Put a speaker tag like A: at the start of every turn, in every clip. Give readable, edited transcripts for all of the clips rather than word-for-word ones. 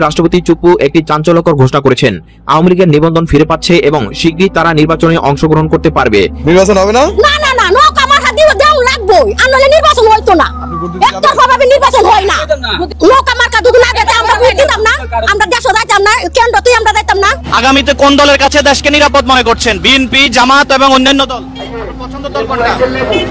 A: রাষ্ট্রপতি চুপ্পু একটি চাঞ্চল্যকর ঘোষণা করেছেন। আওয়ামী লীগের নিবন্ধন ফিরে পাচ্ছে এবং শীঘ্রই তারা নির্বাচনে অংশগ্রহণ করতে পারবে।
B: নির্বাচন হবে না?
C: না না না, নো কামার দিব দাও লাগবই, আনলে নির্বাচন হইতো না। একতরফাভাবে নির্বাচন হয় না। নো কামার কা দুগুনা দিতে আমরা ভোট দিতাম না, আমরা দেশে যাইতাম না, কেন্দ্রতেই আমরা যাইতাম না।
D: আগামীতে কোন দলের কাছে দেশকে নিরাপদ মনে করছেন? বিএনপি, জামাত এবং অন্যান্য দল? পছন্দের দল কোনটা?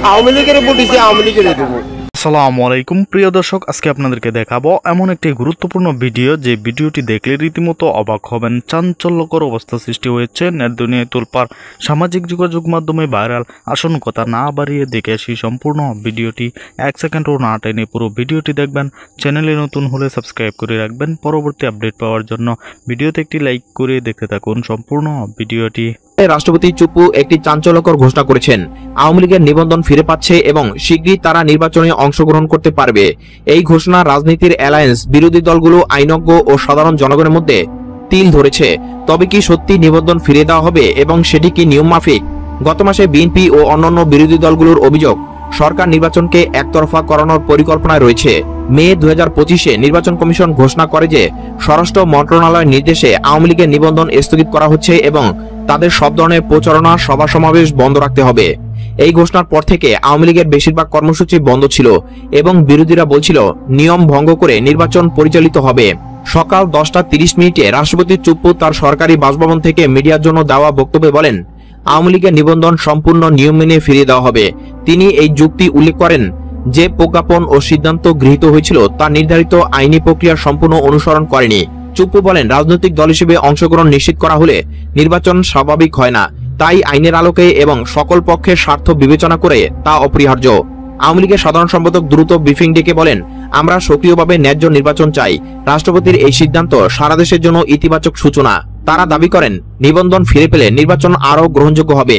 B: আওয়ামী লীগের ভোট দিছি, আওয়ামী লীগের দেব।
E: আসসালামু আলাইকুম প্রিয় দর্শক, আজকে আপনাদেরকে দেখাবো এমন একটি গুরুত্বপূর্ণ ভিডিও যে ভিডিওটি দেখলে রীতিমতো অবাক হবেন। চাঞ্চল্যকর অবস্থা সৃষ্টি হয়েছে, নেট দুনিয়ায় তোলপাড়, সামাজিক যোগাযোগ মাধ্যমে ভাইরাল। আসুন কথা না বাড়িয়ে দেখে আসি সম্পূর্ণ ভিডিওটি। 1 সেকেন্ডও না টেনে পুরো ভিডিওটি দেখবেন। চ্যানেলে নতুন হলে সাবস্ক্রাইব করে রাখবেন পরবর্তী আপডেট পাওয়ার জন্য। ভিডিওতে একটি লাইক করে দেখতে থাকুন সম্পূর্ণ ভিডিওটি।
A: রাষ্ট্রপতি চুপ্পু একটি চাঞ্চল্যকর ঘোষণা করেছেন। আওয়ামী লীগের নিবন্ধন ফিরে পাচ্ছে এবং শীঘ্রই তারা নির্বাচনে অংশগ্রহণ করতে পারবে। এই ঘোষণা রাজনীতির অ্যালায়েন্স, বিরোধী দলগুলো, আইনজ্ঞ ও সাধারণ জনগণের মধ্যে তিল ধরেছে। তবে কি সত্যি নিবন্ধন ফিরে দেওয়া হবে এবং সেটি কি নিয়ম মাফিক? গত মাসে বিএনপি ও অন্যান্য বিরোধী দলগুলোর অভিযোগ, সরকার নির্বাচনকে একতরফা করানোর পরিকল্পনায় রয়েছে। মে 2025-এ নির্বাচন কমিশন ঘোষণা করে যে স্বরাষ্ট্র মন্ত্রণালয়ের নির্দেশে আওয়ামী লীগের নিবন্ধন স্থগিত করা হচ্ছে এবং তাদের সব ধরনের প্রচারণা, সভা সমাবেশ বন্ধ রাখতে হবে। এই ঘোষণার পর থেকে আওয়ামী লীগের বেশিরভাগ কর্মসূচি বন্ধ ছিল এবং বিরোধীরা বলছিল নিয়ম ভঙ্গ করে নির্বাচন পরিচালিত হবে। সকাল 10:30 রাষ্ট্রপতি চুপ্পু তার সরকারি বাসভবন থেকে মিডিয়ার জন্য দেওয়া বক্তব্যে বলেন, আওয়ামী লীগের নিবন্ধন সম্পূর্ণ নিয়ম মেনে ফিরিয়ে দেওয়া হবে। তিনি এই যুক্তি উল্লেখ করেন যে প্রজ্ঞাপন ও সিদ্ধান্ত গৃহীত হয়েছিল তা নির্ধারিত আইনি প্রক্রিয়া সম্পূর্ণ অনুসরণ করেনি। চুপ্পু বলেন, রাজনৈতিক দল হিসেবে অংশগ্রহণ নিশ্চিত করা হলে নির্বাচন স্বাভাবিক হয় না, তাই আইনের আলোকে এবং সকল পক্ষের স্বার্থ বিবেচনা করে তা অপরিহার্য। আওয়ামী লীগের সাধারণ সম্পাদক দ্রুত ব্রিফিং ডেকে বলেন, আমরা সক্রিয়ভাবে ন্যায্য নির্বাচন চাই। রাষ্ট্রপতির এই সিদ্ধান্ত সারা দেশের জন্য ইতিবাচক সূচনা। তারা দাবি করেন, নিবন্ধন ফিরে পেলে নির্বাচন আরও গ্রহণযোগ্য হবে।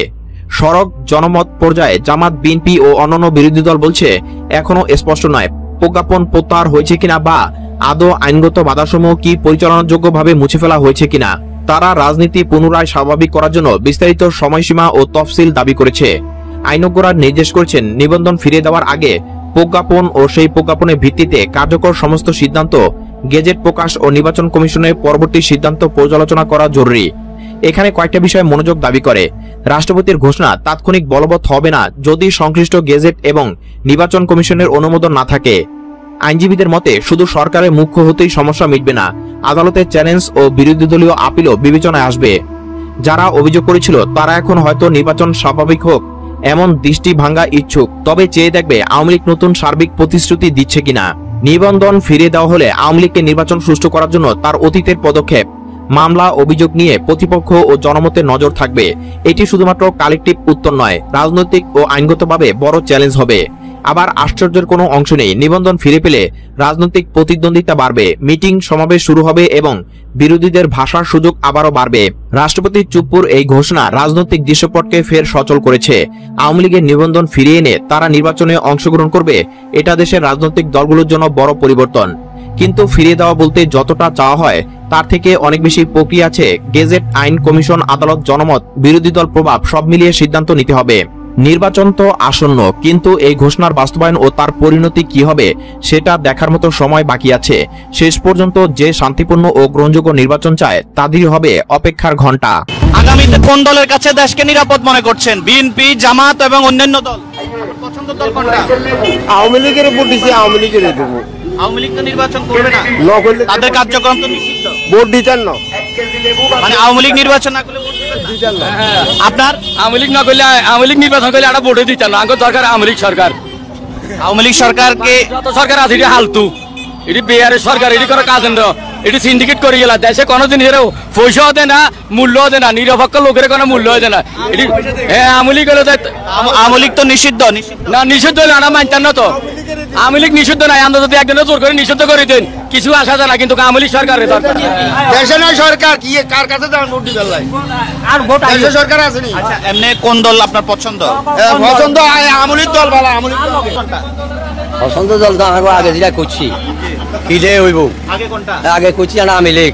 A: সড়ক জনমত পর্যায়ে জামাত, বিএনপি ও অন্যান্য বিরোধী দল বলছে এখনো স্পষ্ট নয় প্রজ্ঞাপন প্রত্যাহার হয়েছে কিনা বা আদৌ আইনগত বাধাসমূহ কি পরিচালনাযোগ্যভাবে মুছে ফেলা হয়েছে কিনা। তারা রাজনীতি পুনরায় স্বাভাবিক করার জন্য বিস্তারিত সময়সীমা ও তফসিল দাবি করেছে। আইনজ্ঞরা নির্দেশ করেছেন, নিবন্ধন ফিরিয়ে দেওয়ার আগে প্রজ্ঞাপন ও সেই প্রজ্ঞাপনের ভিত্তিতে কার্যকর সমস্ত সিদ্ধান্ত গেজেট প্রকাশ ও নির্বাচন কমিশনের পরবর্তী সিদ্ধান্ত পর্যালোচনা করা জরুরি। এখানে কয়েকটা বিষয় মনোযোগ দাবি করে। রাষ্ট্রপতির ঘোষণা তাৎক্ষণিক বলবৎ হবে না যদি সংশ্লিষ্ট গেজেট এবং নির্বাচন কমিশনের অনুমোদন না থাকে। আইনজীবীদের মতে শুধু সরকারের মুখ্য হতেই সমস্যা মিটবে না, আদালতের চ্যালেঞ্জ ও বিরোধী দলীয় আপিলও বিবেচনায় আসবে। যারা অভিযোগ করেছিল তারা এখন হয়তো নির্বাচন স্বাভাবিক হোক এমন দৃষ্টি ভাঙ্গা ইচ্ছুক। তবে চেয়ে দেখবে আওয়ামী লীগ নতুন সার্বিক প্রতিশ্রুতি দিচ্ছে কিনা। নিবন্ধন ফিরিয়ে দেওয়া হলে আওয়ামী লীগকে নির্বাচন সুষ্ঠু করার জন্য তার অতীতের পদক্ষেপ, মামলা, অভিযোগ নিয়ে প্রতিপক্ষ ও জনমতের নজর থাকবে। এটি শুধুমাত্র কালেকটিভ উত্তর নয়, রাজনৈতিক ও আইনগতভাবে বড় চ্যালেঞ্জ হবে। আবার আশ্চর্যের কোনো অংশ নেই, নিবন্ধন ফিরে পেলে রাজনৈতিক প্রতিদ্বন্দ্বিতা বাড়বে, মিটিং সমাবেশ শুরু হবে এবং বিরোধীদের ভাষার সুযোগ আবারও বাড়বে। রাষ্ট্রপতি চুপ্পুর এই ঘোষণা রাজনৈতিক দৃশ্যপটকে ফের সচল করেছে। আওয়ামী লীগের নিবন্ধন ফিরিয়ে এনে তারা নির্বাচনে অংশগ্রহণ করবে, এটা দেশের রাজনৈতিক দলগুলোর জন্য বড় পরিবর্তন। কিন্তু ফিরিয়ে দেওয়া বলতে যতটা চাওয়া হয় তার থেকে অনেক বেশি প্রক্রিয়া আছে। গেজেট, আইন কমিশন, আদালত, জনমত, বিরোধী দল প্রভাব সব মিলিয়ে সিদ্ধান্ত নিতে হবে। নির্বাচন তো আসন্ন, কিন্তু এই ঘোষণার বাস্তবায়ন ও তার পরিণতি কি হবে সেটা দেখার মতো সময় বাকি আছে। শেষ পর্যন্ত যে শান্তিপূর্ণ ও গ্রহণযোগ্য নির্বাচন চায় তাদেরই হবে অপেক্ষার ঘণ্টা।
D: আগামীতে কোন দলের কাছে দেশকে নিরাপদ মনে করছেন? বিএনপি, জামাত এবং অন্যান্য দল? পছন্দের দল কোনটা?
B: আওয়ামী লীগের ভোট দিছি, আওয়ামী লীগের দেব।
D: আওয়ামী লীগ তো নির্বাচন করবে না, তাদের কার্যক্রম তো নিষিদ্ধ।
B: ভোট দিতেন না,
D: মানে আওয়ামী লীগ নির্বাচন না করলে
B: দিতেন না।
D: আপনার
F: আওয়ামী লীগ না করলে, আওয়ামী লীগ নির্বাচন করলে একটা ভোটে দিতেন না। আগের সরকার আওয়ামী লীগ সরকার,
D: আওয়ামী লীগ সরকারকে
F: যত সরকার আছে এটি হালতু, এটি বিহারের সরকার, এটি কোনো কাজ না, এটি সিন্ডিকেট করে গেল। দেশে কোনো জিনিসের পয়সাও দেয় না, মূল্যও দেয় না, নিরপেক্ষ লোকের কোনো মূল্য দেয় না। এটি হ্যাঁ, আওয়ামী লীগ হলে
D: আওয়ামী লীগ তো নিষিদ্ধ
F: না, নিষিদ্ধ হলে আমরা মানতাম না। তো আওয়ামী লীগ নিষিদ্ধ নাই, আমরা যদি একজনের জোর করে নিষিদ্ধ করে দেন কিছু আসা যায় না, কিন্তু আওয়ামী লীগ সরকারের দরকার।
B: দেশে নাই সরকার, কি কার কাছে যাবেন ভোট দিতে? আর ভোট দেশে সরকার আছে নি।
D: আচ্ছা, এমনি কোন দল আপনার পছন্দ?
B: পছন্দ আওয়ামী লীগ দল ভালো। আওয়ামী লীগ কোনটা
G: পছন্দ দল? তো আমি আগে যেটা করছি কি যে হইব,
D: আগে কোনটা?
G: আগে করছি না আওয়ামী লীগ,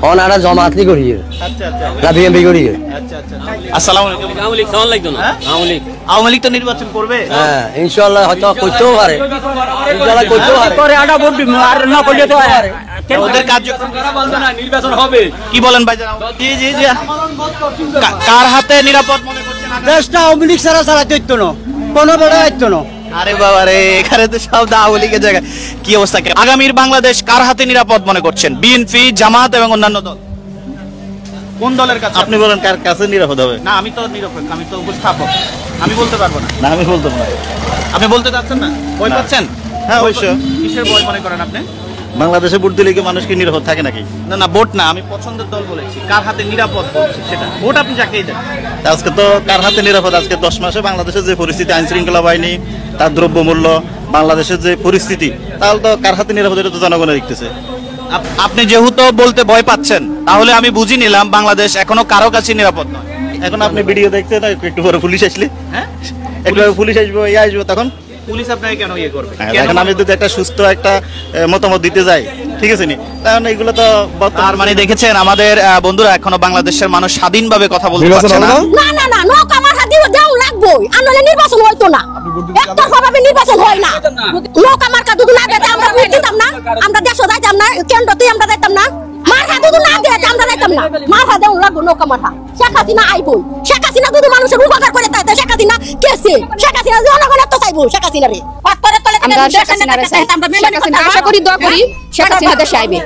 G: ওনারা জমাতলি করি না বিএনপি করি।
D: আসসালামু আলাইকুম।
F: আওয়ামী লীগ সমান লাগতো না,
D: আওয়ামী লীগ তো নির্বাচন করবে।
G: হ্যাঁ, ইনশাআল্লাহ হয়তো করতেও পারে, ইনশাআল্লাহ করতেও পারে।
F: করে আটা ভোট দিব আর না করলে তো
D: ওদের কার্যক্রম
F: করা বন্ধ না, নির্বাচন হবে।
D: কি বলেন ভাইজান? জি জি জি। কার হাতে নিরাপদ মনে করছেন?
G: দেশটা আওয়ামী লীগ ছাড়া চালাতে হইতো না, কোনো বেড়া হইতো না।
D: আরে বাবা রে, এখানে তো সব আওয়ামী লীগের জায়গা। কি অবস্থা? আগামীর বাংলাদেশ কার হাতে নিরাপদ মনে করছেন? বিএনপি, জামাত এবং অন্যান্য দল? কোন দলের কাছে?
H: আপনি বলেন কার কাছে নিরাপদ হবে?
D: না, আমি তো নিরপেক্ষ, আমি তো উপস্থাপক, আমি বলতে পারবো না।
H: না, আমি বলতে পারি।
D: আপনি বলতে চাচ্ছেন না? ভয়
H: না।
D: পাচ্ছেন?
H: হ্যাঁ, অবশ্যই।
D: কিসের ভয় মনে করেন আপনি?
H: বাংলাদেশে ভোট দিলে কি মানুষ কি নিরাপদ থাকে নাকি?
D: না না, ভোট না, আমি পছন্দের দল বলেছি। কার হাতে নিরাপদ বলছি সেটা। ভোট আপনি যাকেই দেন।
H: আজকে তো কার হাতে নিরাপদ? আজকে 10 মাসে বাংলাদেশের যে পরিস্থিতি, আইন শৃঙ্খলা বাহিনী, তার দ্রব্যমূল্য, বাংলাদেশের যে পরিস্থিতি, তাহলে তো কার হাতে নিরাপদ এটা তো জনগণে দেখতেছে।
D: আপনি যেহেতু বলতে ভয় পাচ্ছেন, তাহলে আমি বুঝি নিলাম বাংলাদেশ এখনো কারো কাছে নিরাপদ নয়।
H: এখন আপনি ভিডিও দেখছেন, একটু পরে পুলিশ আসলে,
D: হ্যাঁ,
H: একটু পরে পুলিশ আসবে, আসবে তখন
D: পুলিশ আপনাকে কেন ইয়ে করবে?
H: এখন আমি যদি একটা সুস্থ একটা মতামত দিতে যাই, ঠিক আছে নি, তাহলে এগুলো তো
D: তার মানে দেখেছেন আমাদের বন্ধুরা, এখনো বাংলাদেশের মানুষ স্বাধীনভাবে কথা বলতে পারছে না।
C: না না না, নৌকা মাথা দিব দেও লাগবই, আনলে নির্বাচন হইতো না। একতরফা ভাবে নির্বাচন হয় না। নৌকা মার্কা দুদু না দিতে আমরা ভোট দিতাম না, আমরা দেশে যাইতাম না, কেন্দ্রতে আমরা যাইতাম না। মাথা দুদু না দিতে আমরা যাইতাম না। মাথা দেও লাগবো, নৌকা মাথা। শেখ হাসিনা আইবই, শেখ হাসিনা দুদু মানুষের উপকার করে তাই শেখ হাসিনা কেসে, শেখ হাসিনা জনগণের তো চাইবো শেখ হাসিনা রে।
I: আমরা শেখ হাসিনারে চাই। শেখ হাসিনা আশা করি, দোয়া করি শেখ হাসিনা দেশে আইবে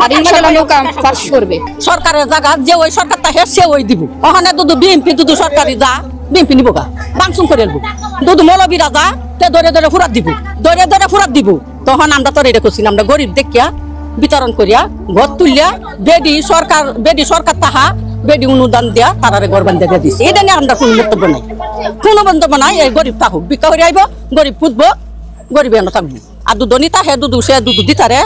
I: আর ইনশাআল্লাহ নৌকা পাস করবে।
C: সরকারের জায়গা যে ওই সরকারটা হেসে ওই দিব। ওখানে দুদু বিএমপি দুদু সরকারি যা বিএমপি নিব গা, বাংসুম করে এলবো। দুদু মৌলবীরা যা তে ধরে ধরে ফুরাত দিব, ধরে ধরে ফুরাত দিব। তখন আমরা তো এটা করছি, আমরা গরিব দেখিয়া বিতরণ করিয়া ঘর তুলিয়া বেডি সরকার তাহা বেডি অনুদান দিয়া তারারে ঘর বান্ধে দিয়ে দিচ্ছে। এটা নিয়ে আমরা কোনো বক্তব্য নাই, কোনো বক্তব্য নাই। এই গরিব থাকুক, ভিক্ষা করে আইব, গরিব ফুটবো, গরিব এনে থাকবো। আর দুধ নিতা হে দুধু সে দুধু দিতারে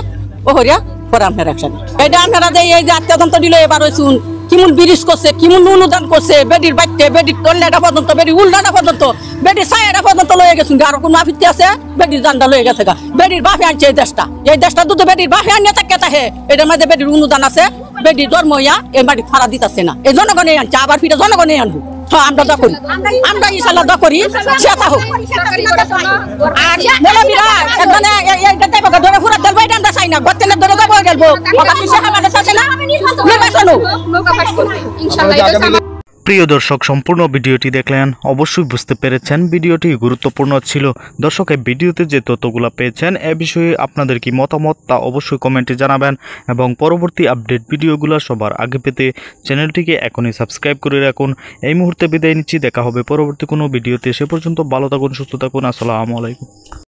C: ও হরিয়া পরে আপনার একসাথে এটা আপনারা যে এই যে আত্মীয়তন্ত্র দিল এবার ওই শুন কিমন বিরিশ করছে, কিমন অনুদান করছে, বেডির বাইতে বেডির টল্লাটা পর্যন্ত, বেডির উল্লাটা পর্যন্ত, বেডির ছায়াটা পর্যন্ত লয়ে গেছেন। আর কোনো আফিত্তি আছে? বেডির জানটা লয়ে গেছে গা। বেডির বাপে আনছে এই দেশটা দুধ বেডির বাপে আনিয়ে থাকে তাহে। এটার মধ্যে বেডির অনুদান আছে, বেডির জন্ম ইয়া এই বাড়ি ফাড়া দিতেছে না। এই জনগণে আনছে, আবার ফিরে জনগণে আনবো। আমরা দা করি, আমরা ইনশাআল্লাহ দা করি, সেটা হোক। আর মৌলবীরা মানে এইটা টাইপ ধরে ফুরা দেব, এটা আমরা চাই না। গতেলে ধরে যাবো গেলবো ওটা কি শেখ আমাদের চাচ্ছে না? নির্বাচন হোক,
I: নৌকা পাস করবে ইনশাআল্লাহ। এটা
E: প্রিয় দর্শক, সম্পূর্ণ ভিডিওটি দেখলেন, অবশ্যই বুঝতে পেরেছেন ভিডিওটি গুরুত্বপূর্ণ ছিল। দর্শক, এই ভিডিওতে যে তথ্যগুলো পেয়েছেন এ বিষয়ে আপনাদের কি মতামত তা অবশ্যই কমেন্টে জানাবেন এবং পরবর্তী আপডেট ভিডিওগুলো সবার আগে পেতে চ্যানেলটিকে এখনই সাবস্ক্রাইব করে রাখুন। এই মুহূর্তে বিদায় নিচ্ছি, দেখা হবে পরবর্তী কোনো ভিডিওতে। সে পর্যন্ত ভালো থাকুন, সুস্থ থাকুন। আসসালামু আলাইকুম।